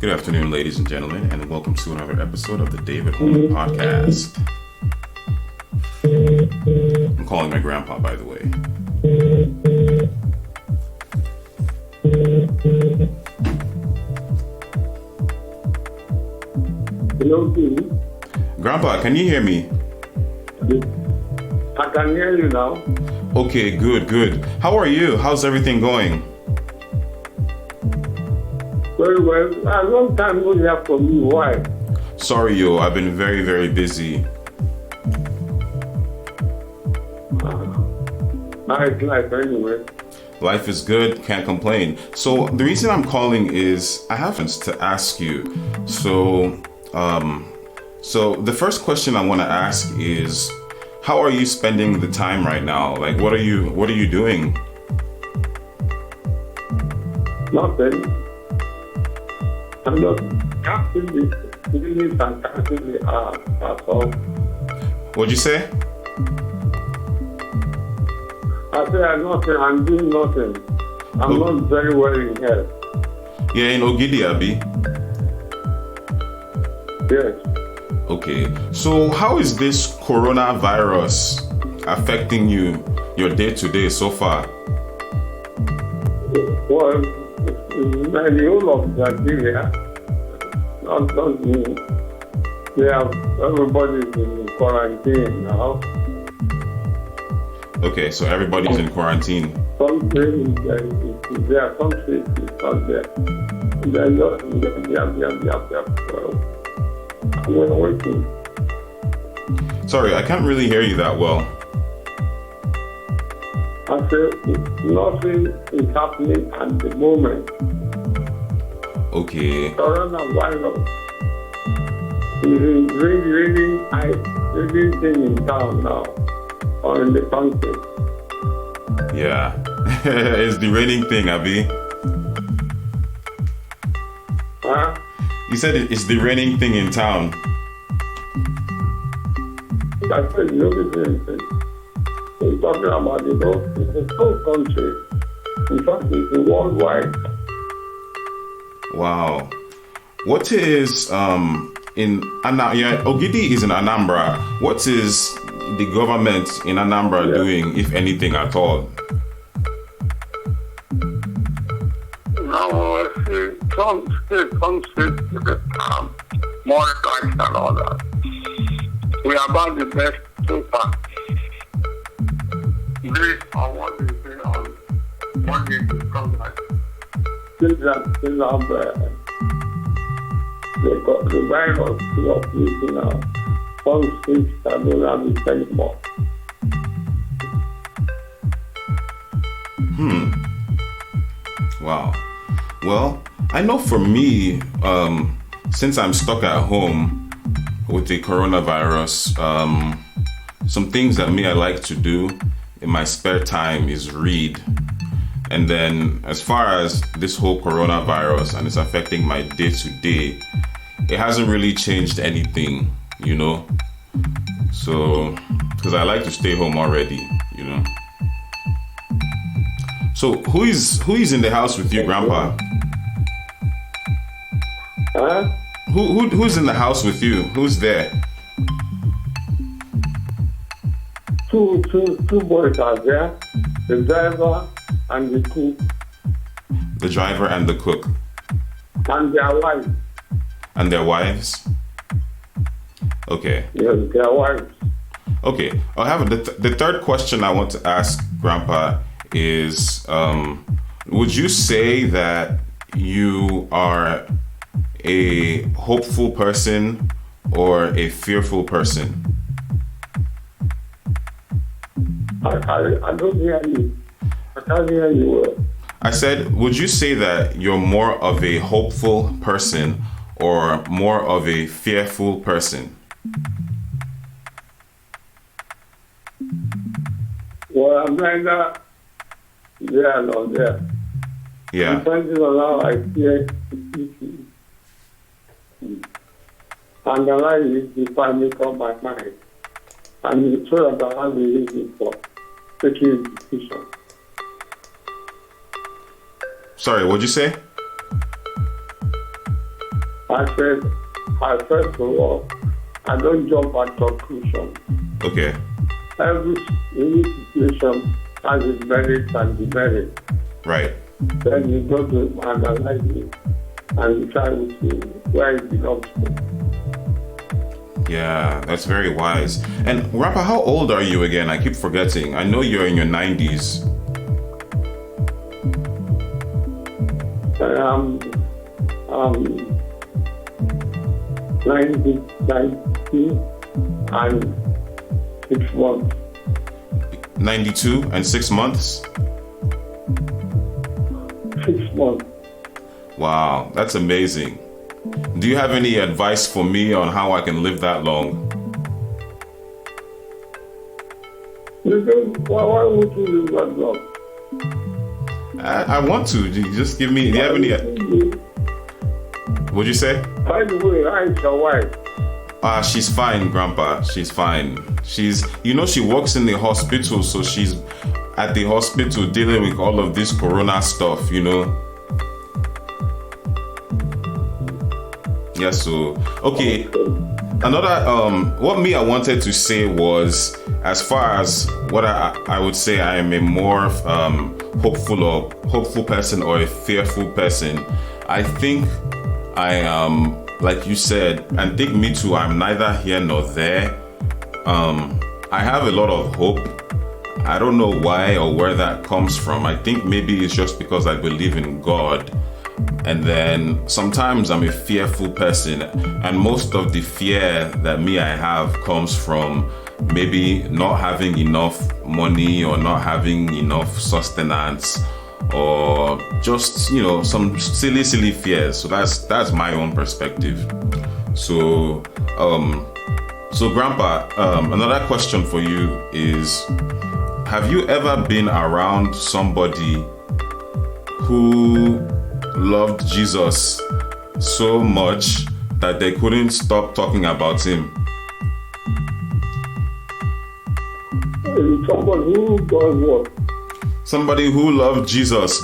Good afternoon, ladies and gentlemen, and welcome to another episode of the David Holman Podcast. I'm calling my grandpa, by the way. Hello, Steve. Grandpa, can you hear me? I can hear you now. Okay, good. How are you? How's everything going? Very well. A long time no hear from you. Why? Sorry, yo, I've been very busy. Nice life anyway. Life is good, can't complain. So the reason I'm calling is I have to ask you. So the first question I want to ask is, how are you spending the time right now? Like, what are you doing? Nothing. I'm not actively feeling fantastically at all. What'd you say? I say I'm doing nothing. I'm not very well in health. Yeah, in Ogidi, Abi. Yes. Okay. So how is this coronavirus affecting you, your day-to-day so far? Well, the whole of Nigeria, not me. Everybody's in quarantine now. Okay, so everybody's in quarantine. Some places is there, some places is not there. They're just I'm waiting. Sorry, I can't really hear you that well. I say nothing is happening at the moment. Okay. Coronavirus is really thing in town now, or in the country. Yeah. It's the raining thing, Abi. Huh? You said it's the raining thing in town. I said the only thing. We're talking about the whole country. In fact, it's worldwide. Wow. What is Ogidi is in Anambra. What is the government in Anambra doing, if anything at all? No, some states, more strikes and all that. We are about the best so far. Based on what they say on what they discover. Since they got the virus of using now, some states that don't have it anymore. Wow. Well, I know for me, since I'm stuck at home with the coronavirus, some things that I like to do in my spare time is read. And then as far as this whole coronavirus and it's affecting my day-to-day, it hasn't really changed anything, you know? So, because I like to stay home already, you know? So who is in the house with you, Grandpa? Huh? Who's in the house with you? Who's there? Two boys are there, the driver and the cook. The driver and the cook. And their wives. And their wives? Okay. Yes, their wives. Okay. I have the third question I want to ask Grandpa is, would you say that you are a hopeful person or a fearful person? I don't hear you. I can't hear you well. I said, would you say that you're more of a hopeful person or more of a fearful person? Well, I'm neither there nor there. Yeah. Depending on how I fear it. And the line is define me from my mind. And it's sure that I have the reason for taking a decision. Sorry, what'd you say? I said, first of all, I don't jump at conclusions. Okay. Every situation has its merits and demerits. Right. Then you go to analyze it and you try to see where it belongs to. Yeah, that's very wise. And Grandpa, how old are you again? I keep forgetting. I know you're in your 90s. I'm 90 and 6 months. 92 and 6 months? 6 months. Wow, that's amazing. Do you have any advice for me on how I can live that long? Why would you live that long? I want to. Just give me. Do you have any? What'd you say? By the way, how's your wife? She's fine, Grandpa. She's fine. She works in the hospital, so she's at the hospital dealing with all of this corona stuff, Yeah, so okay. Another what I wanted to say was, as far as what I would say, I am a more hopeful person or a fearful person. I think I am, like you said, and think me too, I'm neither here nor there. I have a lot of hope. I don't know why or where that comes from. I think maybe it's just because I believe in God. And then sometimes I'm a fearful person, and most of the fear that I have comes from maybe not having enough money or not having enough sustenance, or just some silly fears. So that's my own perspective. So Grandpa, another question for you is, have you ever been around somebody who loved Jesus so much that they couldn't stop talking about him? Someone who does what? Somebody who loved Jesus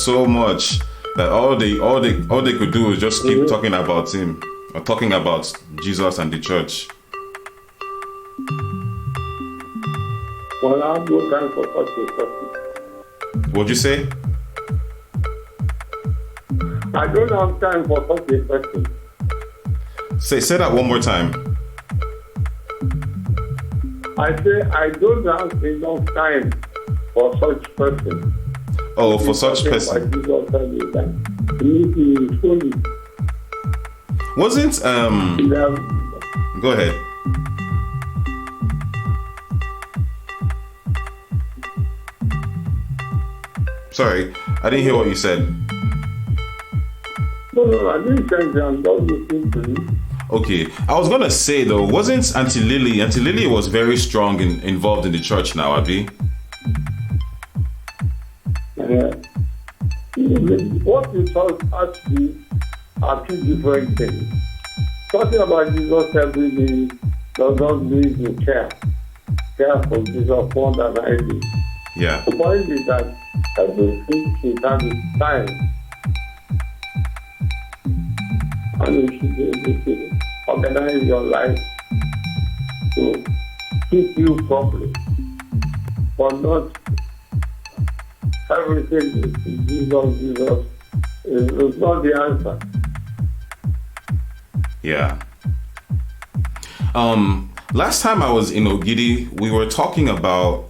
so much that all they could do was just keep talking about him, or talking about Jesus and the church. Well, I have no time for such a person. What'd you say? I don't have time for such a person. Say that one more time. I say I don't have enough time for such person. Oh, for such person. Wasn't Go ahead. Sorry, I didn't hear what you said. No, I didn't say that. I'm not listening to you. Okay, I was gonna say though, wasn't Auntie Lily was very strong involved in the church now, Abi? What you thought actually are two different things. Talking about Jesus every day does not mean you care for Jesus more than I do. Yeah. The point is that everything should have its time. And you should be able to organize your life to keep you properly. But not everything is Jesus is not the answer. Yeah. Last time I was in Ogidi, we were talking about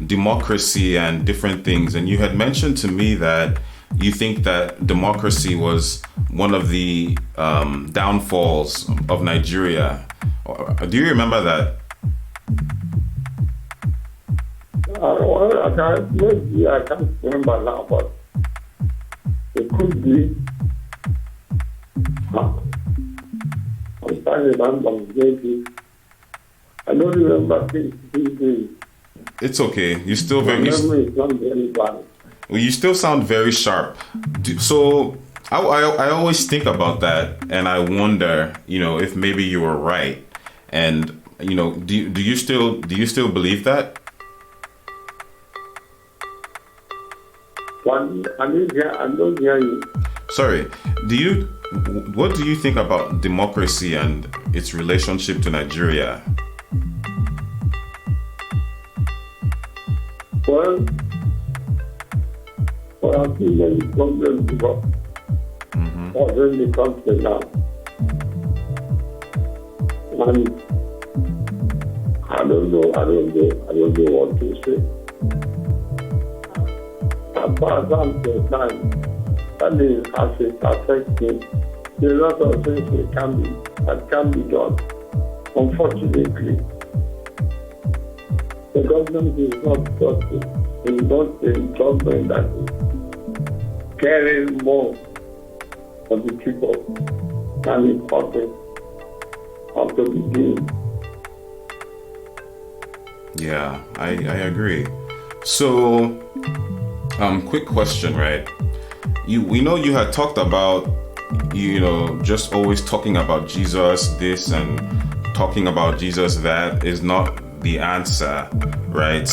democracy and different things, and you had mentioned to me that you think that democracy was one of the downfalls of Nigeria. Do you remember that? I can't remember now, but it could be. I'm trying to remember maybe. I don't remember things. It's okay. You still very. Memory is not very bad. Well, you still sound very sharp. So I always think about that, and I wonder, if maybe you were right. And do you still believe that? I don't hear you. Sorry, what do you think about democracy and its relationship to Nigeria? Well, I think many problems about in the country now. And I don't know what to say. As far as I'm concerned, that is as it affects me. There are a lot of things that can be done. Unfortunately, the government is not justice. It's not a government that is caring more for the people than it ought of the beginning. Yeah, I agree. So, quick question, right? We know you had talked about, just always talking about Jesus this and talking about Jesus that is not the answer, right?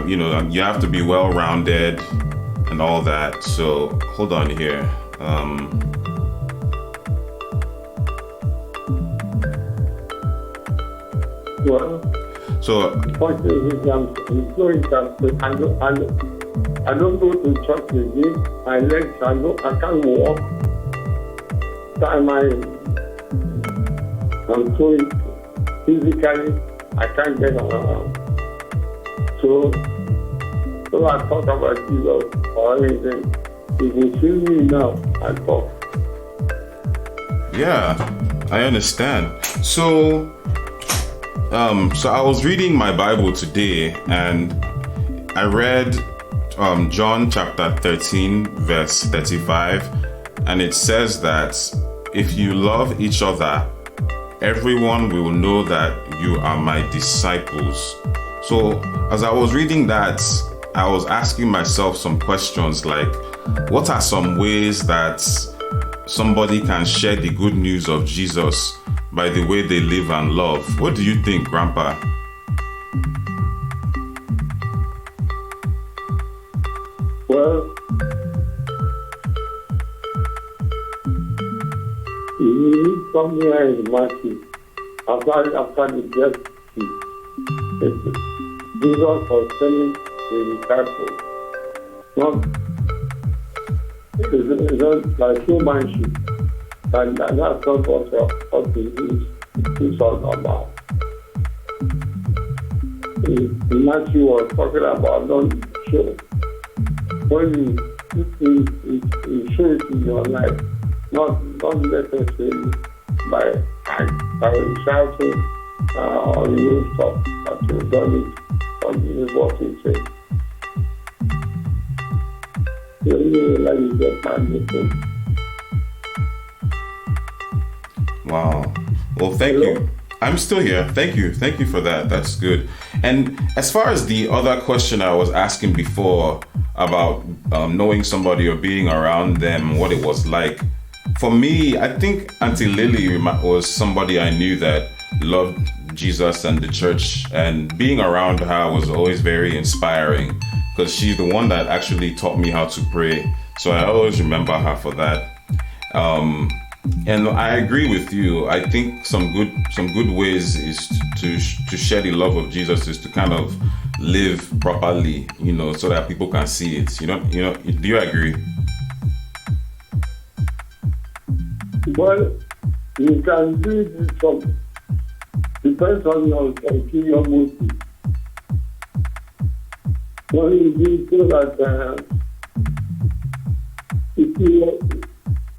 You have to be well-rounded and all that. So, hold on here. Well, so the point is, I'm so interested. I don't go to church again. My legs, I can't walk. I'm so physically, I can't get around. So I talk about Jesus or anything. If you see me now, I talk. Yeah, I understand. So I was reading my Bible today and I read John chapter 13 verse 35, and it says that if you love each other, everyone will know that you are my disciples. So as I was reading that, I was asking myself some questions like, what are some ways that somebody can share the good news of Jesus by the way they live and love? What do you think, Grandpa? Well, you come here in Matthew, after the death, Jesus was telling the disciples, it's not like humanship, and that's not what it's all about. Matthew was talking about don't show. When you show it in your life, not necessarily by shouting or the rooftop, but you've done it on the what you say. You really like you get my message. Wow. Well, thank you. I'm still here. Thank you. Thank you for that. That's good. And as far as the other question I was asking before about knowing somebody or being around them, what it was like, for me, I think Auntie Lily was somebody I knew that loved Jesus and the church, and being around her was always very inspiring because she's the one that actually taught me how to pray. So I always remember her for that. And I agree with you. I think some good ways is to share the love of Jesus is to kind of live properly, so that people can see it. Do you agree? Well, you can do this from depends on your motive. Well, you do so that if you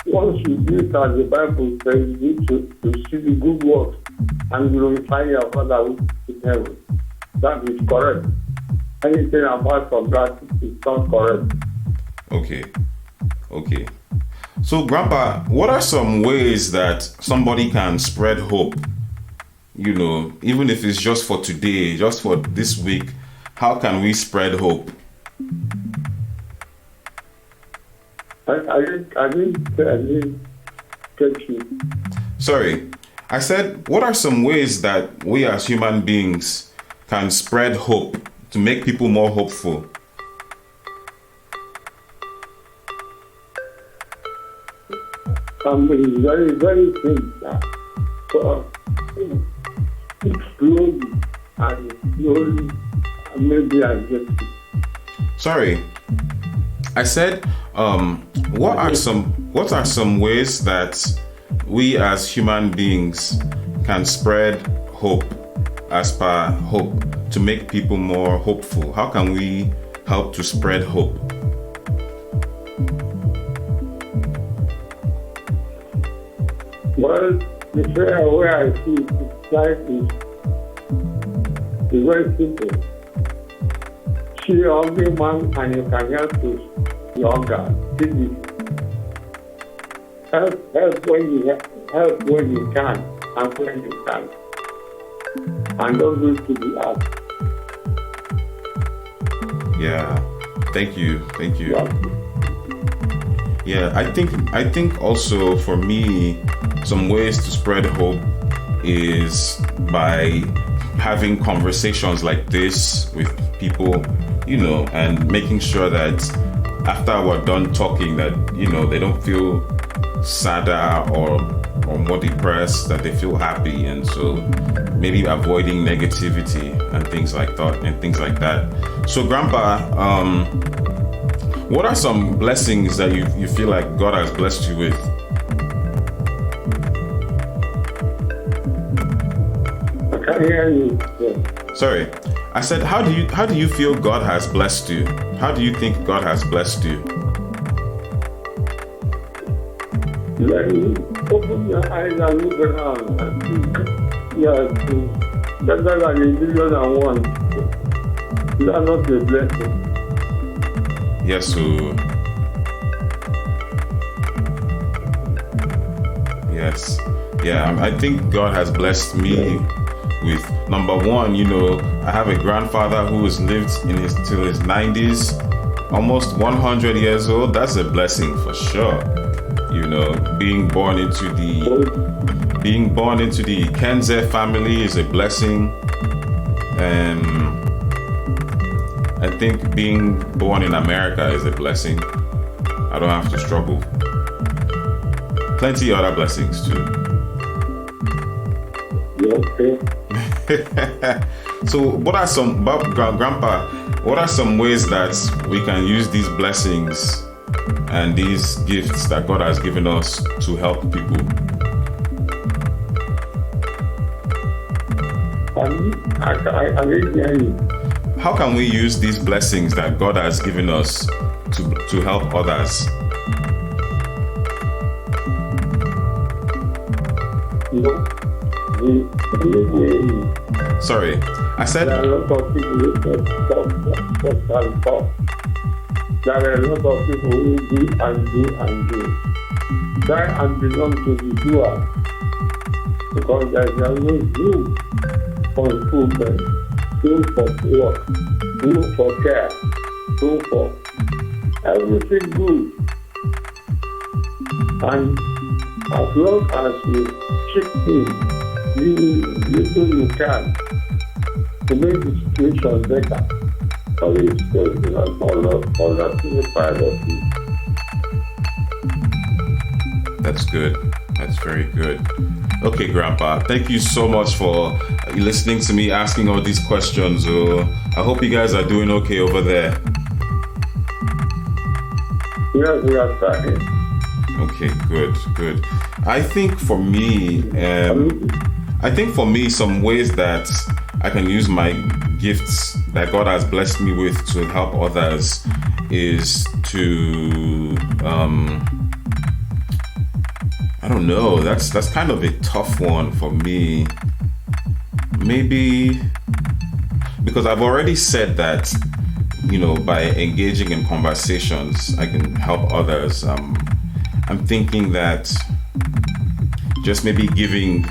once you do it as the Bible says, you need to see the good works and glorify your Father who is in heaven. That is correct. Anything apart from that is not correct. Okay. So, Grandpa, what are some ways that somebody can spread hope? Even if it's just for today, just for this week, how can we spread hope? I didn't get you. Sorry. I said, what are some ways that we as human beings can spread hope to make people more hopeful? can be very, very simple. So, speak slowly and slowly, and maybe I get it. Sorry, I said, what are some ways that we as human beings can spread hope, as per hope, to make people more hopeful? How can we help to spread hope? Well, the fair way I see it, life is very simple. See your hungry man and you can help to your hunger. Help when you can and when you can. And don't do it to be asked. Yeah, thank you. Yeah. Yeah, I think also for me, some ways to spread hope is by having conversations like this with people, and making sure that after we're done talking that, they don't feel sadder or more depressed, that they feel happy. And so maybe avoiding negativity and things like that. So Grandpa, what are some blessings that you feel like God has blessed you with? I can't hear you. Yeah. Sorry, I said, how do you feel God has blessed you? How do you think God has blessed you? Let me open your eyes and look around and see. Yeah, better than a million and one. Is that not a blessing? Yes, so yes. Yeah, I think God has blessed me with, number one, I have a grandfather who has lived till his 90s, almost 100 years old. That's a blessing for sure. Being born into the Ikenze family is a blessing. I think being born in America is a blessing. I don't have to struggle. Plenty other blessings too. Okay. So Grandpa, what are some ways that we can use these blessings and these gifts that God has given us to help people? I didn't hear you. How can we use these blessings that God has given us to help others? Sorry, I said there are a lot of people who talk. There are a lot of people who do and do and do. Try and belong to the doer, because there is no room for improvement, room for work, room for care, room for everything good. And as long as you chip in, little you can to make the situation better. All that to the part of you. That's good. That's very good. Okay, Grandpa, thank you so much for listening to me asking all these questions. I hope you guys are doing okay over there. Yes, we are trying. Okay, good. I think for me, some ways that I can use my gifts that God has blessed me with to help others is to, I don't know, that's kind of a tough one for me. Maybe because I've already said that, by engaging in conversations, I can help others. I'm thinking that just maybe giving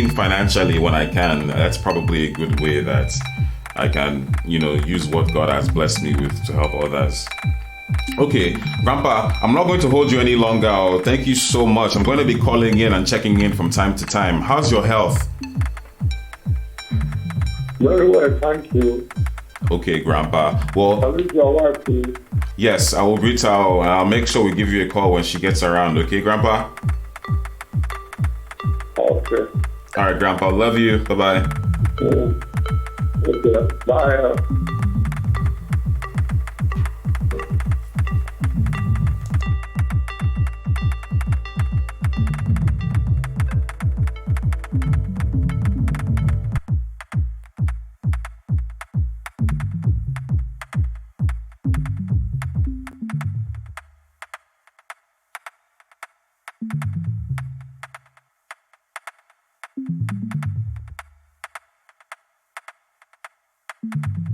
financially when I can, that's probably a good way that I can, use what God has blessed me with to help others. Okay, Grandpa, I'm not going to hold you any longer. Thank you so much. I'm going to be calling in and checking in from time to time. How's your health? Very well, thank you. Okay, Grandpa. Well, I'll leave your wife, please. Yes, I will reach out and I'll make sure we give you a call when she gets around. Okay, Grandpa? Okay. All right, Grandpa. Love you. Bye bye. Okay. Bye. Thank you.